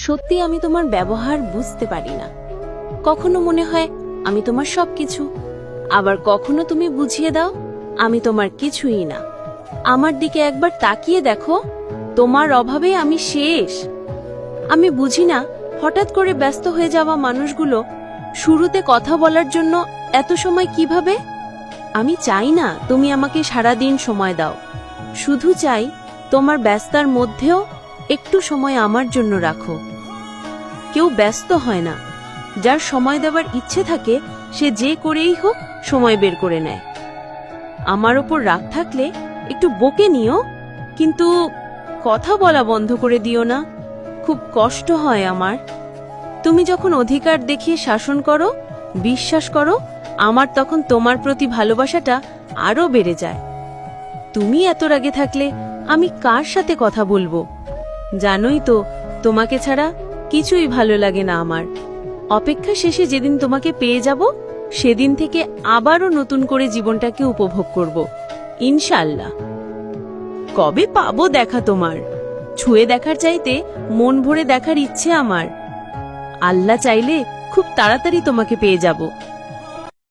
সত্যি আমি তোমার ব্যবহার বুঝতে পারি না। কখনো মনে হয় আমি তোমার সবকিছু, আবার কখনো তুমি বুঝিয়ে দাও আমি তোমার কিছুই না। আমার দিকে একবার তাকিয়ে দেখো, তোমার অভাবে আমি শেষ। আমি বুঝি না হঠাৎ করে ব্যস্ত হয়ে যাওয়া মানুষগুলো শুরুতে কথা বলার জন্য এত সময় কিভাবে। আমি চাই না তুমি আমাকে সারাদিন সময় দাও, শুধু চাই তোমার ব্যস্তার মধ্যেও একটু সময় আমার জন্য রাখো। কেউ ব্যস্ত হয় না, যার সময় দেওয়ার ইচ্ছে থাকে সে যে করেই হোক সময় বের করে নেয়। আমার ওপর রাগ থাকলে একটু বকে নিও, কিন্তু কথা বলা বন্ধ করে দিও না। খুব কষ্ট হয় আমার। তুমি যখন অধিকার দেখিয়ে শাসন করো, বিশ্বাস করো, আমার তখন তোমার প্রতি ভালোবাসাটা আরো বেড়ে যায়। তুমি এত রাগে থাকলে আমি কার সাথে কথা বলবো? জানোই তো তোমাকে ছাড়া কিছুই ভালো লাগে না আমার। অপেক্ষা শেষে যেদিন তোমাকে পেয়ে যাব, সেদিন থেকে আবারও নতুন করে জীবনটাকে উপভোগ করব, ইনশাআল্লাহ। কবে পাবো দেখা তোমার? ছুঁয়ে দেখার চাইতে মন ভরে দেখার ইচ্ছে আমার। আল্লাহ চাইলে খুব তাড়াতাড়ি তোমাকে পেয়ে যাব।